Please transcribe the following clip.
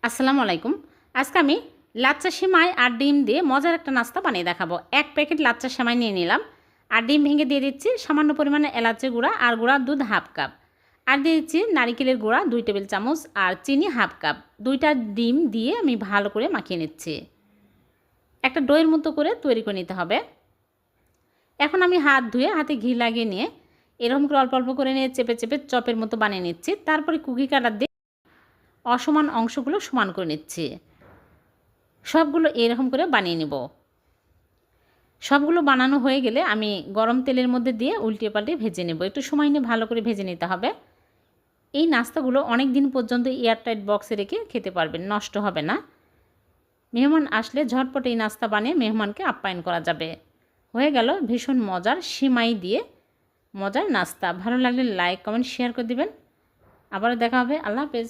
আসসালামু আলাইকুম। আজকে আমি লাচ্চা সেমাই আর ডিম দিয়ে মজার একটা নাস্তা বানিয়ে দেখাবো। 1 প্যাকেট লাচ্চা সেমাই নিয়ে নিলাম আর ডিম ভেঙে দিয়ে দিচ্ছি সামান্য পরিমাণে এলাচের গুঁড়া আর গুঁড়া দুধ হাফ কাপ, আর দিয়ে দিচ্ছি নারিকেলের গুঁড়া 2 টেবিল চামচ আর চিনি হাফ কাপ। 2টা ডিম দিয়ে আমি ভালো করে মাখিয়ে নিচ্ছি। একটা ডোয়ের মতো করে তৈরি করে নিতে হবে। এখন আমি হাত ধুয়ে হাতে ঘি লাগিয়ে নিয়ে এরকম করে অল্প অল্প করে নিয়ে চেপে চেপে চপের মতো বানিয়ে নিচ্ছি। তারপরে কুকি কাটার দিয়ে অসমান অংশগুলো সমান করে নিচ্ছি। সবগুলো এরকম করে বানিয়ে নেব। সবগুলো বানানো হয়ে গেলে আমি গরম তেলের মধ্যে দিয়ে উল্টিয়ে পাল্টে ভেজে নেব। একটু সময় নিয়ে ভালো করে ভেজে নিতে হবে। এই নাস্তাগুলো অনেক দিন পর্যন্ত এয়ারটাইট বক্সে রেখে খেতে পারবেন, নষ্ট হবে না। মেহমান আসলে ঝটপট এই নাস্তা বানিয়ে মেহমানকে আপ্যায়ন করা যাবে। হয়ে গেল ভীষণ মজার সিমাই দিয়ে মজার নাস্তা। ভালো লাগলে লাইক কমেন্ট শেয়ার করে দিবেন। আবারও দেখা হবে। আল্লাহ হাফেজ।